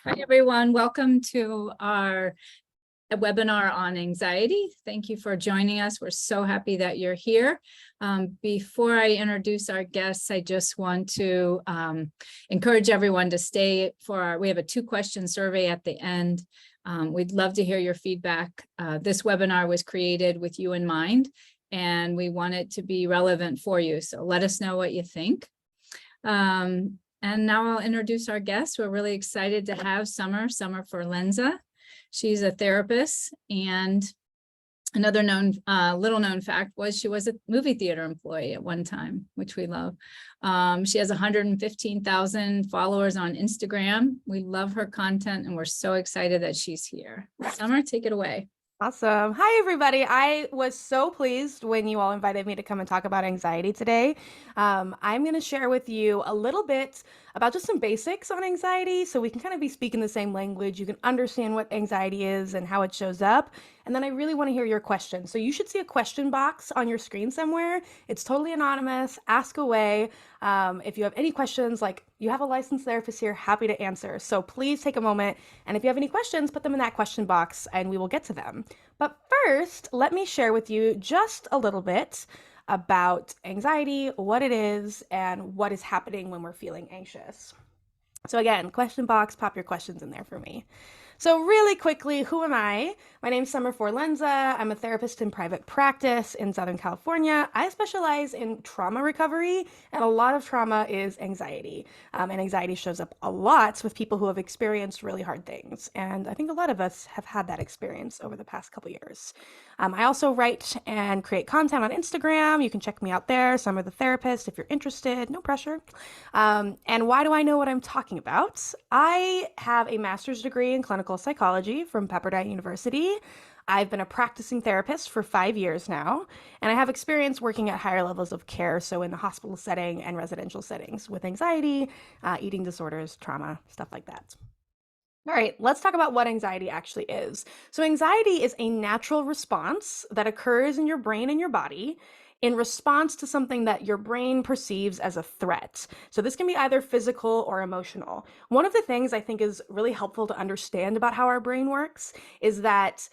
Hi, everyone. Welcome to our webinar on anxiety. Thank you for joining us. We're so happy that you're here. Before I introduce our guests, I just want to encourage everyone to stay we have a 2-question survey at the end. We'd love to hear your feedback. This webinar was created with you in mind, and we want it to be relevant for you. So let us know what you think. And now I'll introduce our guest. We're really excited to have Summer Forlenza. She's a therapist, and another little known fact was she was a movie theater employee at one time, which we love. She has 115,000 followers on Instagram. We love her content, and we're so excited that she's here. Summer, take it away. Awesome. Hi, everybody. I was so pleased when you all invited me to come and talk about anxiety today. I'm going to share with you a little bit about just some basics on anxiety so we can kind of be speaking the same language. You can understand what anxiety is and how it shows up. And then I really want to hear your questions. So you should see a question box on your screen somewhere. It's totally anonymous. Ask away. If you have any questions, like you have a licensed therapist here, happy to answer. So please take a moment. And if you have any questions, put them in that question box and we will get to them. But first, let me share with you just a little bit about anxiety, what it is, and what is happening when we're feeling anxious. So again, question box, pop your questions in there for me. So really quickly, who am I? My name's Summer Forlenza. I'm a therapist in private practice in Southern California. I specialize in trauma recovery, and a lot of trauma is anxiety. And anxiety shows up a lot with people who have experienced really hard things. And I think a lot of us have had that experience over the past couple years. I also write and create content on Instagram. You can check me out there, Summer the Therapist, if you're interested, no pressure. And why do I know what I'm talking about? I have a master's degree in clinical psychology from Pepperdine University. I've been a practicing therapist for 5 years now, and I have experience working at higher levels of care, so in the hospital setting and residential settings with anxiety, eating disorders, trauma, stuff like that. All right, let's talk about what anxiety actually is. So anxiety is a natural response that occurs in your brain and your body in response to something that your brain perceives as a threat. So this can be either physical or emotional. One of the things I think is really helpful to understand about how our brain works is that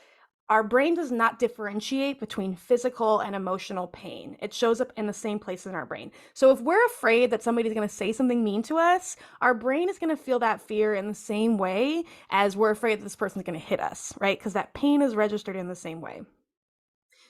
our brain does not differentiate between physical and emotional pain. It shows up in the same place in our brain. So if we're afraid that somebody's going to say something mean to us, our brain is going to feel that fear in the same way as we're afraid that this person's going to hit us, right? Because that pain is registered in the same way.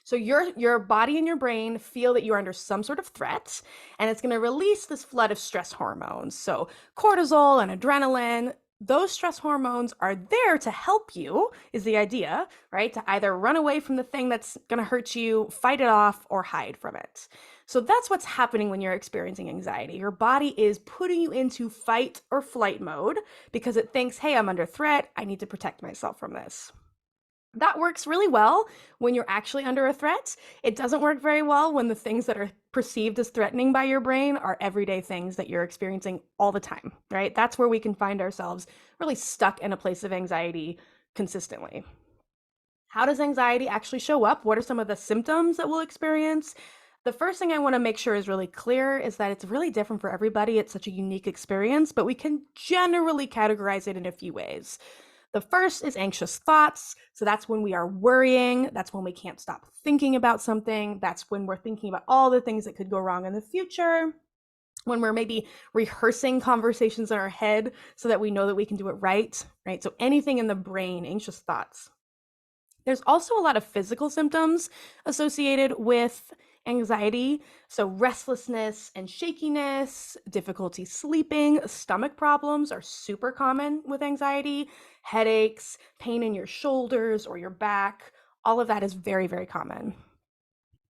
So your body and your brain feel that you're under some sort of threat, and it's going to release this flood of stress hormones. So cortisol and adrenaline, those stress hormones are there to help you, is the idea, right? To either run away from the thing that's going to hurt you, fight it off, or hide from it. So that's what's happening when you're experiencing anxiety. Your body is putting you into fight or flight mode because it thinks, hey, I'm under threat. I need to protect myself from this. That works really well when you're actually under a threat. It doesn't work very well when the things that are perceived as threatening by your brain are everyday things that you're experiencing all the time, right? That's where we can find ourselves really stuck in a place of anxiety consistently. How does anxiety actually show up? What are some of the symptoms that we'll experience? The first thing I want to make sure is really clear is that it's really different for everybody. It's such a unique experience, but we can generally categorize it in a few ways. The first is anxious thoughts. So that's when we are worrying. That's when we can't stop thinking about something. That's when we're thinking about all the things that could go wrong in the future. When we're maybe rehearsing conversations in our head so that we know that we can do it right? So anything in the brain, anxious thoughts. There's also a lot of physical symptoms associated with anxiety. So restlessness and shakiness, difficulty sleeping, stomach problems are super common with anxiety, headaches, pain in your shoulders or your back. All of that is very, very common.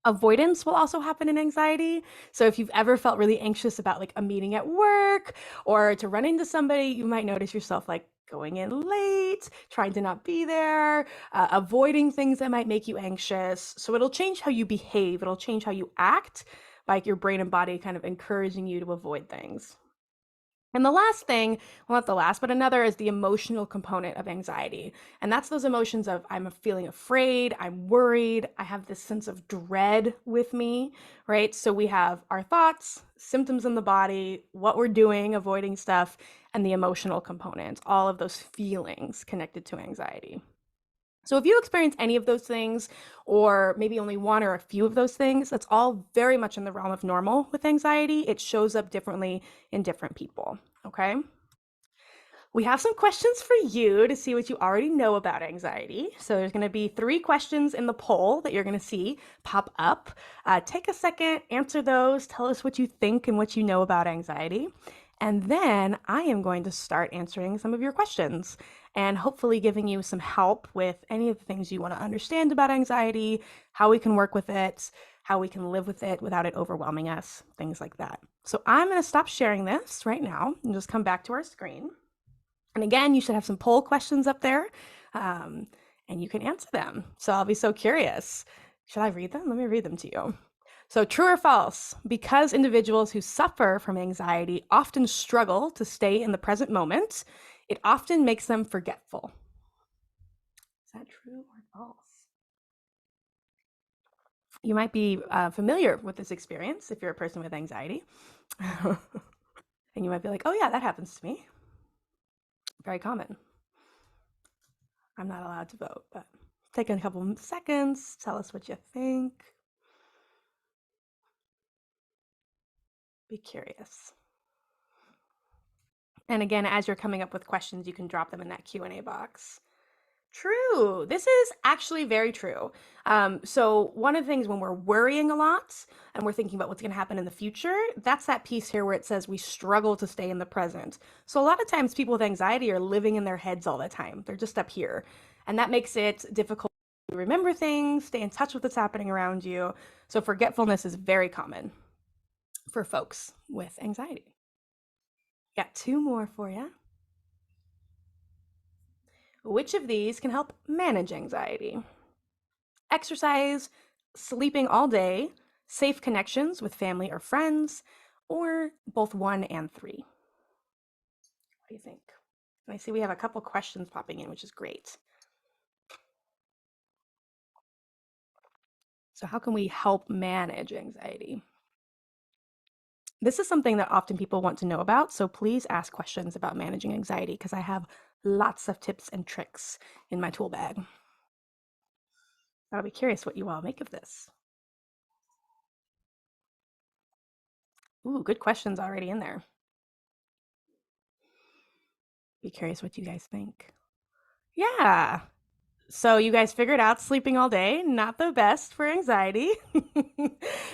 Avoidance will also happen in anxiety. So if you've ever felt really anxious about like a meeting at work or to run into somebody, you might notice yourself like going in late, trying to not be there, avoiding things that might make you anxious. So it'll change how you behave. It'll change how you act, like your brain and body kind of encouraging you to avoid things. And the last thing, well, not the last, but another is the emotional component of anxiety. And that's those emotions of I'm feeling afraid, I'm worried, I have this sense of dread with me, right? So we have our thoughts, symptoms in the body, what we're doing, avoiding stuff, and the emotional component, all of those feelings connected to anxiety. So if you experience any of those things, or maybe only one or a few of those things, that's all very much in the realm of normal with anxiety. It shows up differently in different people, okay? We have some questions for you to see what you already know about anxiety. So there's gonna be 3 questions in the poll that you're gonna see pop up. Take a second, answer those, tell us what you think and what you know about anxiety. And then I am going to start answering some of your questions and hopefully giving you some help with any of the things you want to understand about anxiety, how we can work with it, how we can live with it without it overwhelming us, things like that. So I'm going to stop sharing this right now and just come back to our screen. And again, you should have some poll questions up there, and you can answer them. So I'll be so curious. Should I read them? Let me read them to you. So, true or false? Because individuals who suffer from anxiety often struggle to stay in the present moment, it often makes them forgetful. Is that true or false? You might be familiar with this experience if you're a person with anxiety. And you might be like, oh, yeah, that happens to me. Very common. I'm not allowed to vote, but take a couple seconds, tell us what you think. Be curious. And again, as you're coming up with questions, you can drop them in that Q&A box. True. This is actually very true. So one of the things when we're worrying a lot and we're thinking about what's going to happen in the future, that's that piece here where it says we struggle to stay in the present. So a lot of times people with anxiety are living in their heads all the time. They're just up here. And that makes it difficult to remember things, stay in touch with what's happening around you. So forgetfulness is very common for folks with anxiety. Got 2 more for you. Which of these can help manage anxiety? Exercise, sleeping all day, safe connections with family or friends, or both 1 and 3? What do you think? And I see we have a couple questions popping in, which is great. So how can we help manage anxiety? This is something that often people want to know about, so please ask questions about managing anxiety because I have lots of tips and tricks in my tool bag. I'll be curious what you all make of this. Ooh, good questions already in there. Be curious what you guys think. Yeah. So you guys figured out sleeping all day, not the best for anxiety,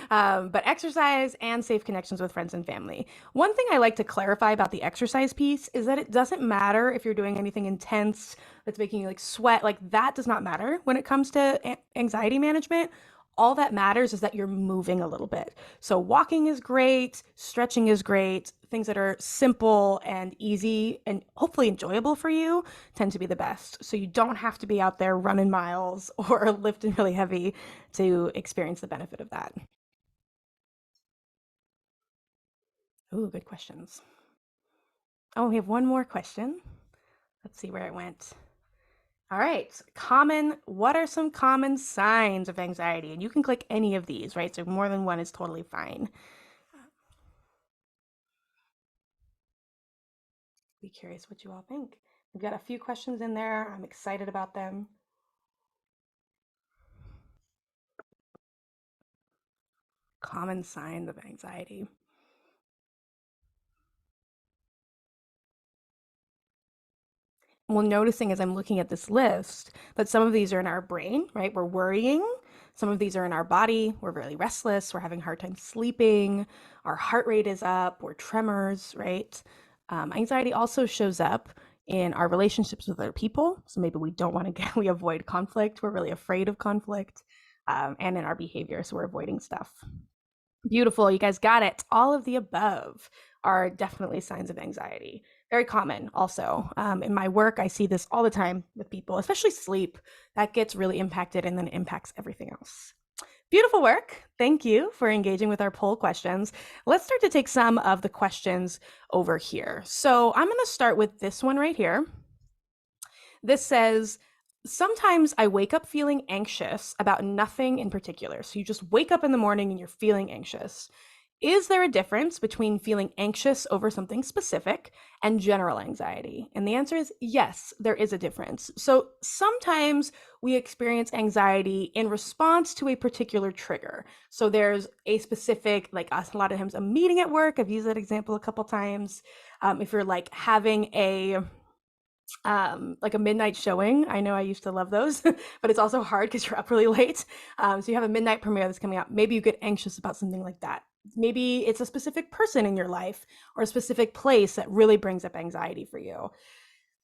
but exercise and safe connections with friends and family. One thing I like to clarify about the exercise piece is that it doesn't matter if you're doing anything intense that's making you like sweat, like that does not matter when it comes to anxiety management. All that matters is that you're moving a little bit. So walking is great, stretching is great, things that are simple and easy and hopefully enjoyable for you tend to be the best. So you don't have to be out there running miles or lifting really heavy to experience the benefit of that. Ooh, good questions. Oh, we have one more question. Let's see where it went. All right, what are some common signs of anxiety? And you can click any of these, right? So more than one is totally fine. Be curious what you all think. We've got a few questions in there. I'm excited about them. Common signs of anxiety. Well, noticing as I'm looking at this list that some of these are in our brain, right? We're worrying. Some of these are in our body. We're really restless. We're having a hard time sleeping. Our heart rate is up. We're tremors, right? Anxiety also shows up in our relationships with other people. So maybe we don't want to we avoid conflict. We're really afraid of conflict, and in our behavior. So we're avoiding stuff. Beautiful. You guys got it. All of the above are definitely signs of anxiety. Very common also. In my work, I see this all the time with people, especially sleep. That gets really impacted and then impacts everything else. Beautiful work. Thank you for engaging with our poll questions. Let's start to take some of the questions over here. So I'm going to start with this one right here. This says, sometimes I wake up feeling anxious about nothing in particular. So you just wake up in the morning and you're feeling anxious. Is there a difference between feeling anxious over something specific and general anxiety? And the answer is yes, there is a difference. So sometimes we experience anxiety in response to a particular trigger. So there's a specific, like a lot of times, a meeting at work. I've used that example a couple times. If you're like having like a midnight showing. I know I used to love those, but it's also hard because you're up really late. So you have a midnight premiere that's coming out. Maybe you get anxious about something like that. Maybe it's a specific person in your life or a specific place that really brings up anxiety for you.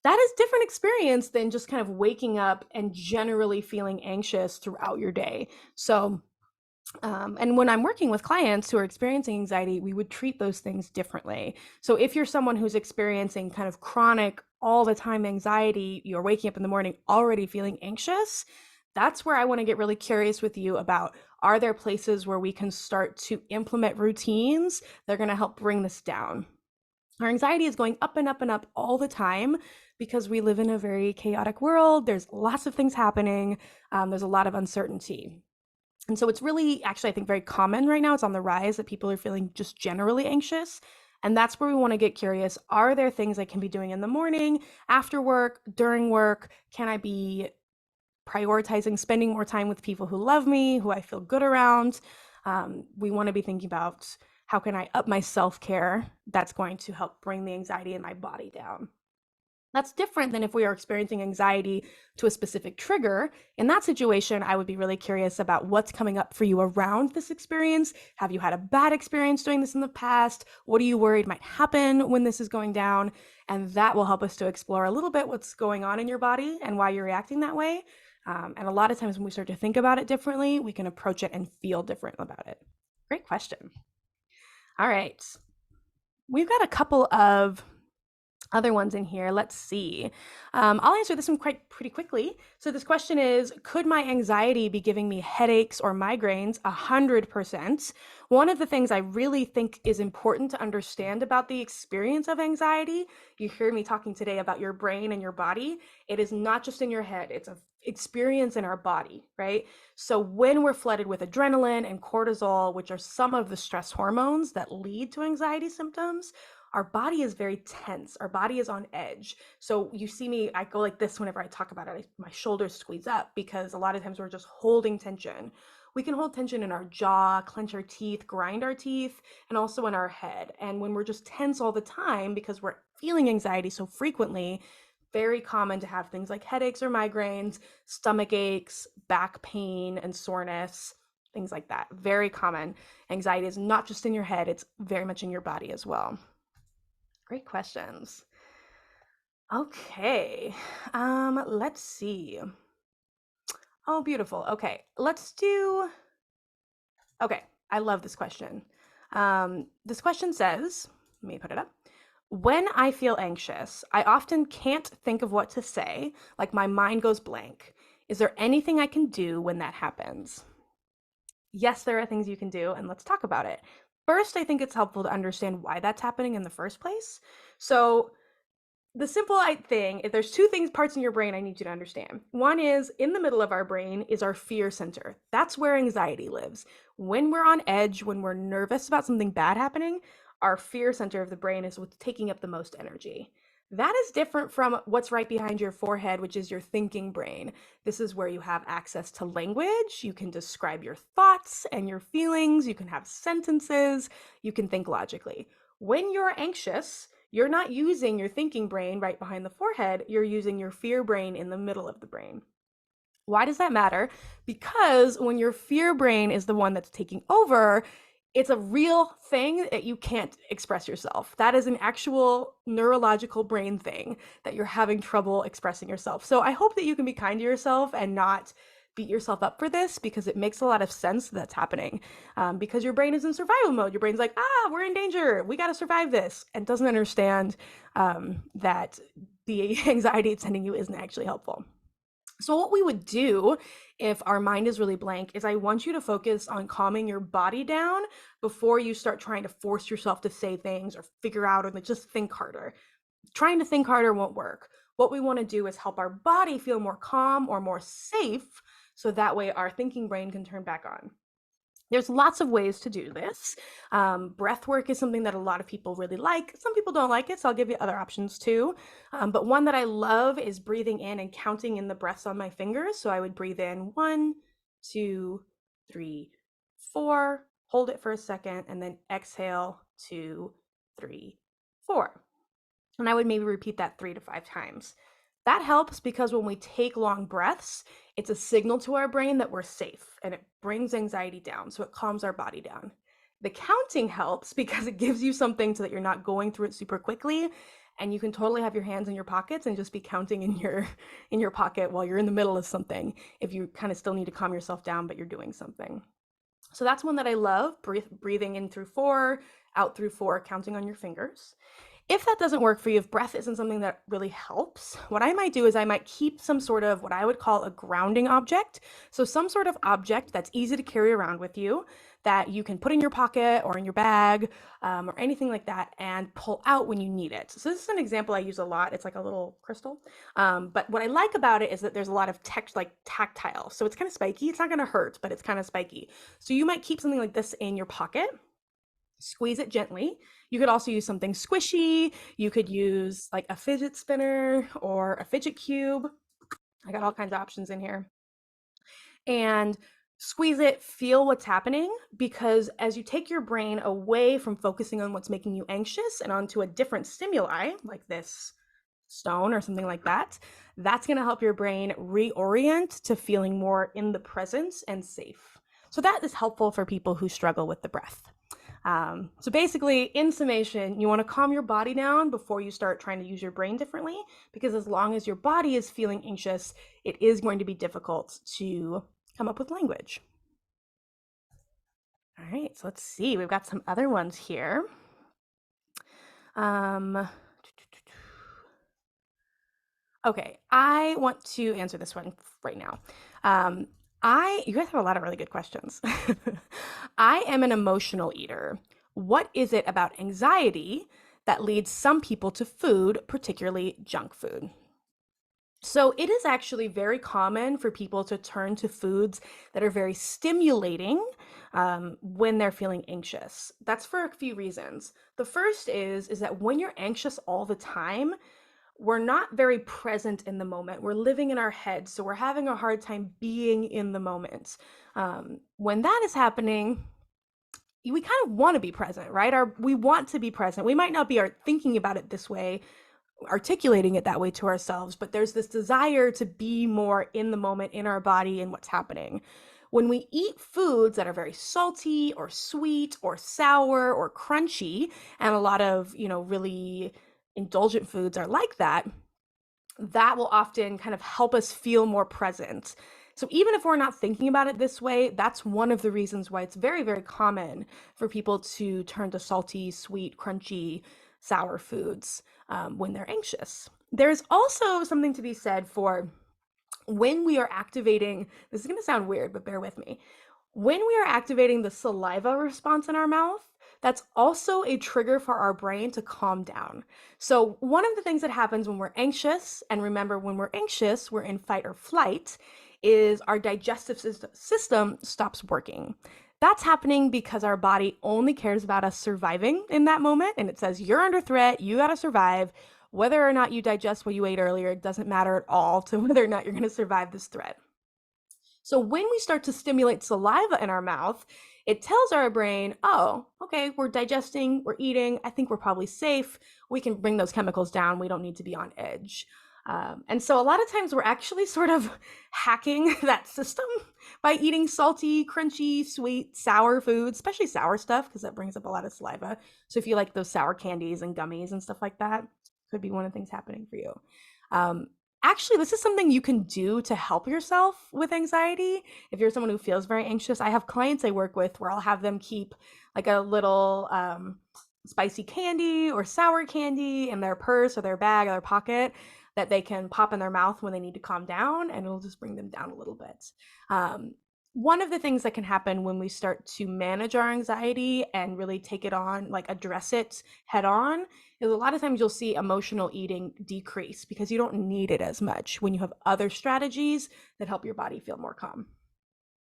That is different experience than just kind of waking up and generally feeling anxious throughout your day. So and when I'm working with clients who are experiencing anxiety, we would treat those things differently. So if you're someone who's experiencing kind of chronic, all the time anxiety, you're waking up in the morning already feeling anxious, that's where I want to get really curious with you about, are there places where we can start to implement routines that are going to help bring this down? Our anxiety is going up and up and up all the time because we live in a very chaotic world. There's lots of things happening. There's a lot of uncertainty. And so it's really, actually, I think very common right now. It's on the rise that people are feeling just generally anxious. And that's where we want to get curious. Are there things I can be doing in the morning, after work, during work? Can I be prioritizing spending more time with people who love me, who I feel good around? We want to be thinking about, how can I up my self-care that's going to help bring the anxiety in my body down? That's different than if we are experiencing anxiety to a specific trigger. In that situation, I would be really curious about what's coming up for you around this experience. Have you had a bad experience doing this in the past? What are you worried might happen when this is going down? And that will help us to explore a little bit what's going on in your body and why you're reacting that way. And a lot of times when we start to think about it differently, we can approach it and feel different about it. Great question. All right. We've got a couple of other ones in here. Let's see. I'll answer this one pretty quickly. So this question is, could my anxiety be giving me headaches or migraines? 100%. One of the things I really think is important to understand about the experience of anxiety, you hear me talking today about your brain and your body. It is not just in your head. It's an experience in our body, right? So when we're flooded with adrenaline and cortisol, which are some of the stress hormones that lead to anxiety symptoms, our body is very tense. Our body is on edge. So you see me, I go like this whenever I talk about it. My shoulders squeeze up because a lot of times we're just holding tension. We can hold tension in our jaw, clench our teeth, grind our teeth, and also in our head. And when we're just tense all the time because we're feeling anxiety so frequently, very common to have things like headaches or migraines, stomach aches, back pain, and soreness, things like that. Very common. Anxiety is not just in your head, it's very much in your body as well. Great questions. Okay, let's see. Oh, beautiful. Okay, okay, I love this question. This question says, let me put it up. When I feel anxious, I often can't think of what to say, like my mind goes blank. Is there anything I can do when that happens? Yes, there are things you can do, and let's talk about it. First, I think it's helpful to understand why that's happening in the first place. So the simple thing, there's two parts in your brain I need you to understand. One is, in the middle of our brain is our fear center. That's where anxiety lives. When we're on edge, when we're nervous about something bad happening, our fear center of the brain is what's taking up the most energy. That is different from what's right behind your forehead, which is your thinking brain. This is where you have access to language. You can describe your thoughts and your feelings. You can have sentences. You can think logically. When you're anxious, you're not using your thinking brain right behind the forehead. You're using your fear brain in the middle of the brain. Why does that matter? Because when your fear brain is the one that's taking over, it's a real thing that you can't express yourself. That is an actual neurological brain thing that you're having trouble expressing yourself. So I hope that you can be kind to yourself and not beat yourself up for this, because it makes a lot of sense that's happening, because your brain is in survival mode. Your brain's like, we're in danger. We got to survive this, and doesn't understand that the anxiety it's sending you isn't actually helpful. So what we would do if our mind is really blank is I want you to focus on calming your body down before you start trying to force yourself to say things or figure out or just think harder. Trying to think harder won't work. What we want to do is help our body feel more calm or more safe so that way our thinking brain can turn back on. There's lots of ways to do this. Breath work is something that a lot of people really like. Some people don't like it, so I'll give you other options too. But one that I love is breathing in and counting in the breaths on my fingers. So I would breathe in 1, 2, 3, 4, hold it for a second, and then exhale 2, 3, 4. And I would maybe repeat that 3 to 5 times. That helps because when we take long breaths, it's a signal to our brain that we're safe and it brings anxiety down. So it calms our body down. The counting helps because it gives you something so that you're not going through it super quickly. And you can totally have your hands in your pockets and just be counting in your pocket while you're in the middle of something if you kind of still need to calm yourself down, but you're doing something. So that's one that I love, breathing in through 4, out through 4, counting on your fingers. If that doesn't work for you, if breath isn't something that really helps, what I might do is I might keep some sort of what I would call a grounding object. So some sort of object that's easy to carry around with you that you can put in your pocket or in your bag or anything like that and pull out when you need it. So this is an example I use a lot. It's like a little crystal. But what I like about it is that there's a lot of like tactile. So it's kind of spiky. It's not going to hurt, but it's kind of spiky. So you might keep something like this in your pocket. Squeeze it gently. You could also use something squishy. You could use like a fidget spinner or a fidget cube. I got all kinds of options in here. And squeeze it, feel what's happening, because as you take your brain away from focusing on what's making you anxious and onto a different stimuli, like this stone or something like that, that's going to help your brain reorient to feeling more in the present and safe. So that is helpful for people who struggle with the breath. So basically, in summation, you want to calm your body down before you start trying to use your brain differently, because as long as your body is feeling anxious, it is going to be difficult to come up with language. All right, so let's see. We've got some other ones here. Okay, I want to answer this one right now. You guys have a lot of really good questions. I am an emotional eater. What is it about anxiety that leads some people to food, particularly junk food? So it is actually very common for people to turn to foods that are very stimulating when they're feeling anxious. That's for a few reasons. The first is that when you're anxious all the time, we're not very present in the moment. We're living in our head, so we're having a hard time being in the moment. When that is happening, we kind of want to be present, right? We want to be present. We might not be thinking about it this way, articulating it that way to ourselves, but there's this desire to be more in the moment, in our body, and what's happening. When we eat foods that are very salty or sweet or sour or crunchy, and a lot of, really indulgent foods are like that, that will often kind of help us feel more present. So even if we're not thinking about it this way, that's one of the reasons why it's very, very common for people to turn to salty, sweet, crunchy, sour foods when they're anxious. There's also something to be said for when we are activating, this is going to sound weird, but bear with me. When we are activating the saliva response in our mouth, that's also a trigger for our brain to calm down. So one of the things that happens when we're anxious, and remember when we're anxious, we're in fight or flight, is our digestive system stops working. That's happening because our body only cares about us surviving in that moment. And it says, you're under threat, you gotta survive. Whether or not you digest what you ate earlier, it doesn't matter at all to whether or not you're gonna survive this threat. So when we start to stimulate saliva in our mouth, it tells our brain, oh, okay, we're digesting, we're eating, I think we're probably safe. We can bring those chemicals down. We don't need to be on edge. And so a lot of times we're actually sort of hacking that system by eating salty, crunchy, sweet, sour foods, especially sour stuff, because that brings up a lot of saliva. So if you like those sour candies and gummies and stuff like that, could be one of the things happening for you. Actually, this is something you can do to help yourself with anxiety. If you're someone who feels very anxious, I have clients I work with where I'll have them keep like a little spicy candy or sour candy in their purse or their bag or their pocket that they can pop in their mouth when they need to calm down, and it'll just bring them down a little bit. One of the things that can happen when we start to manage our anxiety and really take it on, like address it head on, is a lot of times you'll see emotional eating decrease because you don't need it as much when you have other strategies that help your body feel more calm.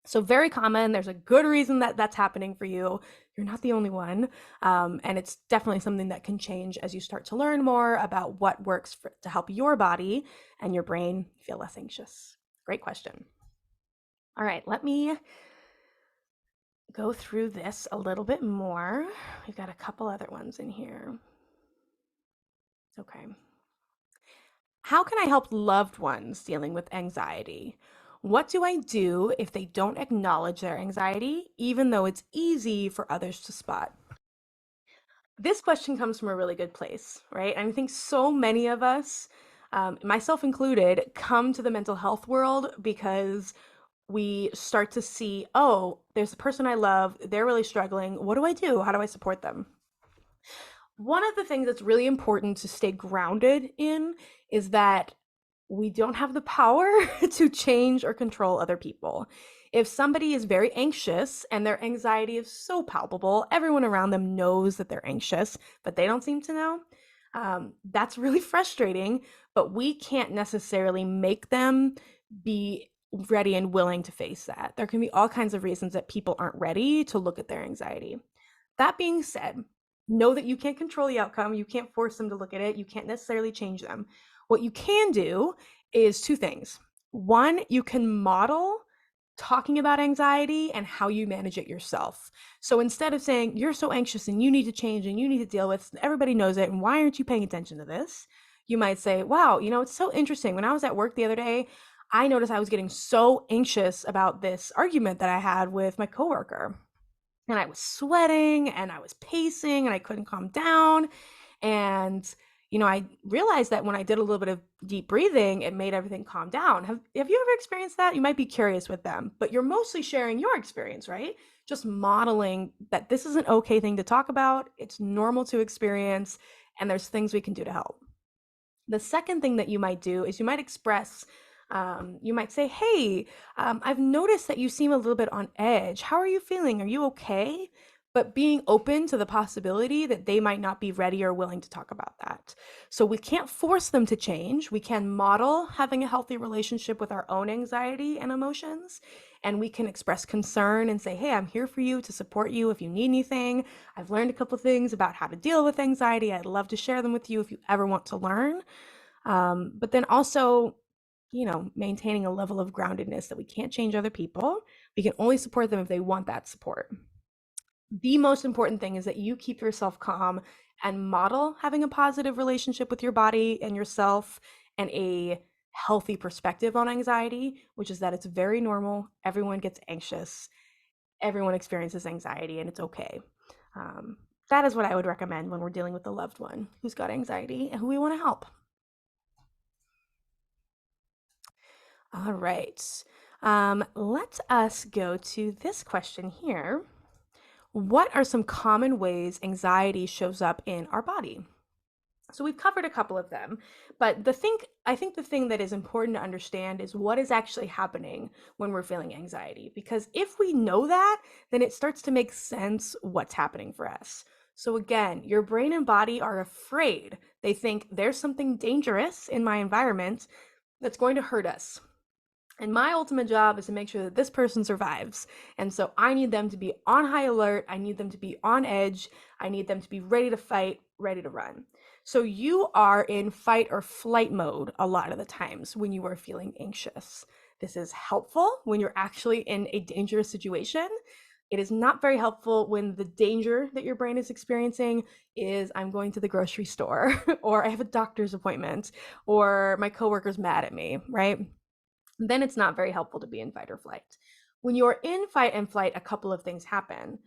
So very common. There's a good reason that that's happening for you. You're not the only one. And it's definitely something that can change as you start to learn more about what works to help your body and your brain feel less anxious. Great question. All right, let me go through this a little bit more. We've got a couple other ones in here. Okay. How can I help loved ones dealing with anxiety? What do I do if they don't acknowledge their anxiety, even though it's easy for others to spot? This question comes from a really good place, right? And I think so many of us, myself included, come to the mental health world because we start to see, oh, there's a person I love, they're really struggling. What do I do? How do I support them? One of the things that's really important to stay grounded in is that we don't have the power to change or control other people. If somebody is very anxious and their anxiety is so palpable, everyone around them knows that they're anxious, but they don't seem to know. That's really frustrating, but we can't necessarily make them be ready and willing to face that. There can be all kinds of reasons that people aren't ready to look at their anxiety. That being said, know that you can't control the outcome. You can't force them to look at it. You can't necessarily change them. What you can do is two things. One, you can model talking about anxiety and how you manage it yourself. So instead of saying, you're so anxious and you need to change and you need to deal with, everybody knows it, and why aren't you paying attention to this? You might say, wow, it's so interesting. When I was at work the other day, I noticed I was getting so anxious about this argument that I had with my coworker. And I was sweating and I was pacing and I couldn't calm down. And, I realized that when I did a little bit of deep breathing, it made everything calm down. Have you ever experienced that? You might be curious with them, but you're mostly sharing your experience, right? Just modeling that this is an okay thing to talk about. It's normal to experience, and there's things we can do to help. The second thing that you might do is you might express, you might say, hey, I've noticed that you seem a little bit on edge. How are you feeling? Are you okay? But being open to the possibility that they might not be ready or willing to talk about that. So we can't force them to change. We can model having a healthy relationship with our own anxiety and emotions. And we can express concern and say, hey, I'm here for you to support you if you need anything. I've learned a couple of things about how to deal with anxiety. I'd love to share them with you if you ever want to learn. But then also, maintaining a level of groundedness that we can't change other people. We can only support them if they want that support. The most important thing is that you keep yourself calm and model having a positive relationship with your body and yourself, and a healthy perspective on anxiety, which is that it's very normal. Everyone gets anxious. Everyone experiences anxiety, and it's okay. That is what I would recommend when we're dealing with a loved one who's got anxiety and who we want to help. All right. Let us go to this question here. What are some common ways anxiety shows up in our body? So we've covered a couple of them, but I think the thing that is important to understand is what is actually happening when we're feeling anxiety. Because if we know that, then it starts to make sense what's happening for us. So again, your brain and body are afraid. They think there's something dangerous in my environment that's going to hurt us. And my ultimate job is to make sure that this person survives. And so I need them to be on high alert. I need them to be on edge. I need them to be ready to fight, ready to run. So you are in fight or flight mode a lot of the times when you are feeling anxious. This is helpful when you're actually in a dangerous situation. It is not very helpful when the danger that your brain is experiencing is I'm going to the grocery store, or I have a doctor's appointment, or my coworker's mad at me, right? Then it's not very helpful to be in fight or flight. When you're in fight and flight, a couple of things happen.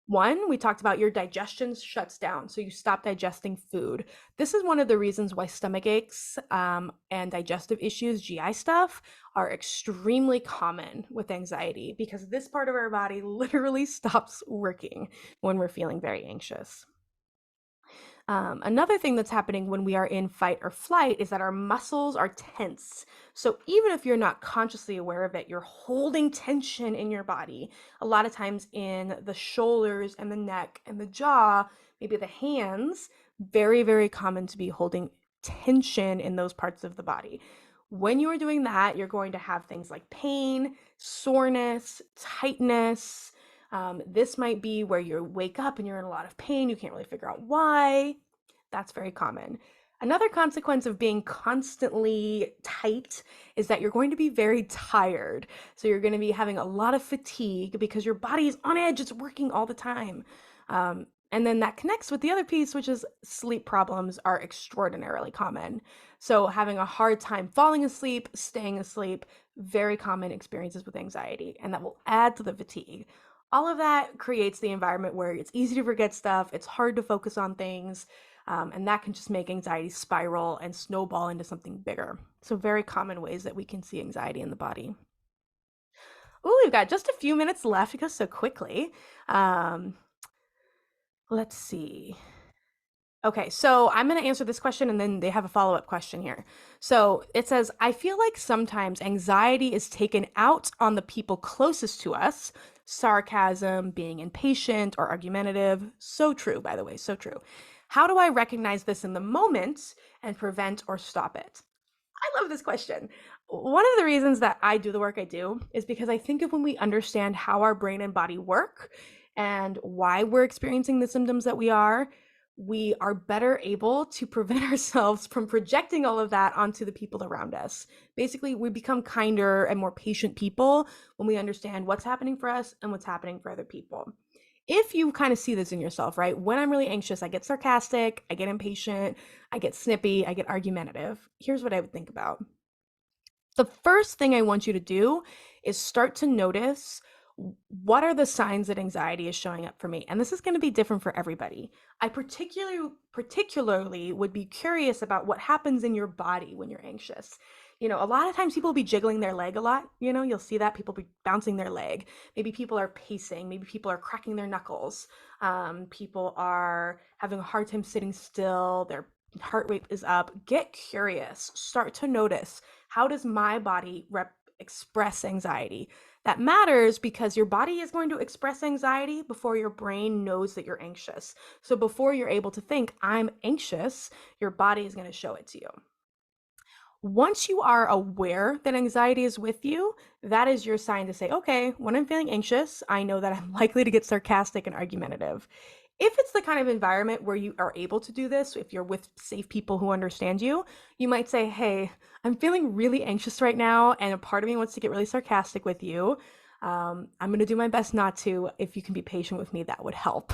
One, we talked about your digestion shuts down, so you stop digesting food. This is one of the reasons why stomach aches and digestive issues, GI stuff, are extremely common with anxiety, because this part of our body literally stops working when we're feeling very anxious. Another thing that's happening when we are in fight or flight is that our muscles are tense. So even if you're not consciously aware of it, you're holding tension in your body. A lot of times in the shoulders and the neck and the jaw, maybe the hands, very, very common to be holding tension in those parts of the body. When you are doing that, you're going to have things like pain, soreness, tightness. This might be where you wake up and you're in a lot of pain. You can't really figure out why. That's very common. Another consequence of being constantly tight is that you're going to be very tired. So you're going to be having a lot of fatigue because your body is on edge. It's working all the time. And then that connects with the other piece, which is sleep problems are extraordinarily common. So having a hard time falling asleep, staying asleep, very common experiences with anxiety, and that will add to the fatigue. All of that creates the environment where it's easy to forget stuff, it's hard to focus on things, and that can just make anxiety spiral and snowball into something bigger. So very common ways that we can see anxiety in the body. Oh, we've got just a few minutes left. It goes so quickly. Let's see. Okay, so I'm going to answer this question and then they have a follow-up question here. So it says, I feel like sometimes anxiety is taken out on the people closest to us. Sarcasm, being impatient or argumentative. So true, by the way, so true. How do I recognize this in the moment and prevent or stop it? I love this question. One of the reasons that I do the work I do is because I think of when we understand how our brain and body work and why we're experiencing the symptoms that we are better able to prevent ourselves from projecting all of that onto the people around us. Basically, we become kinder and more patient people when we understand what's happening for us and what's happening for other people. If you kind of see this in yourself, right? When I'm really anxious, I get sarcastic, I get impatient, I get snippy, I get argumentative. Here's what I would think about. The first thing I want you to do is start to notice what are the signs that anxiety is showing up for me. And this is going to be different for everybody. I particularly would be curious about what happens in your body when you're anxious. You know, a lot of times people will be jiggling their leg a lot. You know, you'll see that people be bouncing their leg. Maybe people are pacing. Maybe people are cracking their knuckles. People are having a hard time sitting still. Their heart rate is up. Get curious. Start to notice, how does my body express anxiety? That matters because your body is going to express anxiety before your brain knows that you're anxious. So before you're able to think, I'm anxious, your body is going to show it to you. Once you are aware that anxiety is with you, that is your sign to say, okay, when I'm feeling anxious, I know that I'm likely to get sarcastic and argumentative. If it's the kind of environment where you are able to do this, if you're with safe people who understand you, you might say, hey, I'm feeling really anxious right now, and a part of me wants to get really sarcastic with you. I'm going to do my best not to. If you can be patient with me, that would help.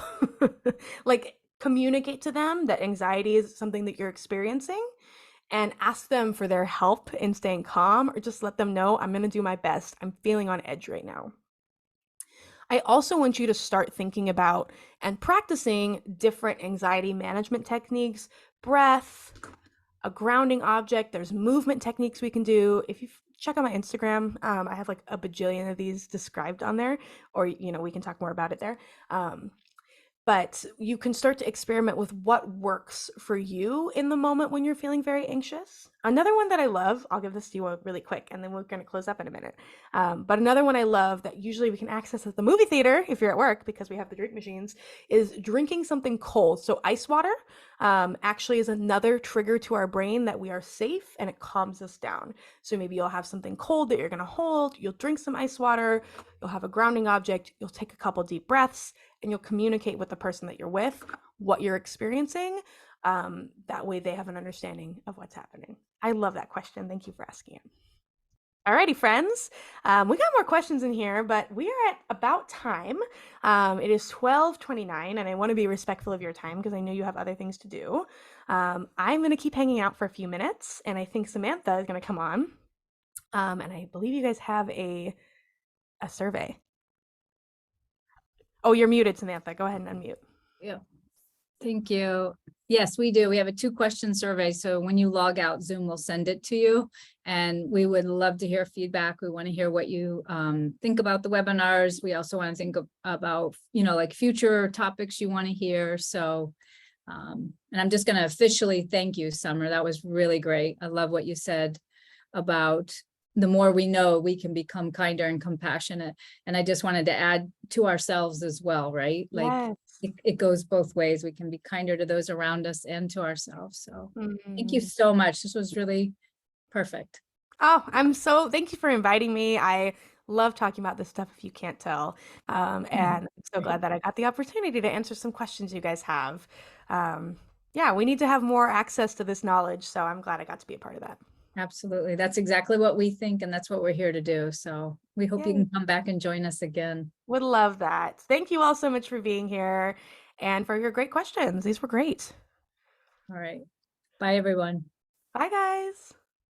Like, communicate to them that anxiety is something that you're experiencing and ask them for their help in staying calm, or just let them know, I'm going to do my best. I'm feeling on edge right now. I also want you to start thinking about and practicing different anxiety management techniques, breath, a grounding object. There's movement techniques we can do. If you check out my Instagram, I have like a bajillion of these described on there, or, you know, we can talk more about it there. But you can start to experiment with what works for you in the moment when you're feeling very anxious. Another one that I love, I'll give this to you really quick, and then we're going to close up in a minute. But another one I love that usually we can access at the movie theater if you're at work because we have the drink machines is drinking something cold. So ice water actually is another trigger to our brain that we are safe and it calms us down. So maybe you'll have something cold that you're going to hold, you'll drink some ice water, you'll have a grounding object, you'll take a couple deep breaths, and you'll communicate with the person that you're with what you're experiencing. That way they have an understanding of what's happening. I love that question. Thank you for asking it. Alrighty, friends. We got more questions in here, but we are at about time. It is 12:29, and I want to be respectful of your time because I know you have other things to do. I'm going to keep hanging out for a few minutes, and I think Samantha is going to come on. And I believe you guys have a survey. Oh, you're muted, Samantha. Go ahead and unmute. Yeah. Thank you. Yes, we do. We have a 2-question survey. So when you log out, Zoom will send it to you. And we would love to hear feedback. We want to hear what you think about the webinars. We also want to think about, you know, like future topics you want to hear. So And I'm just going to officially thank you, Summer. That was really great. I love what you said about the more we know, we can become kinder and compassionate. And I just wanted to add to ourselves as well, right? Like Yes. it goes both ways. We can be kinder to those around us and to ourselves. So thank you Mhm. so much. This was really perfect. Oh, thank you for inviting me. I love talking about this stuff if you can't tell. And I'm so Great. glad that I got the opportunity to answer some questions you guys have. Um, yeah, we need to have more access to this knowledge. So I'm glad I got to be a part of that. Absolutely. That's exactly what we think, and that's what we're here to do. So we hope you Yay. can come back and join us again. Would love that. Thank you all so much for being here and for your great questions. These were great. All right. Bye, everyone. Bye, guys.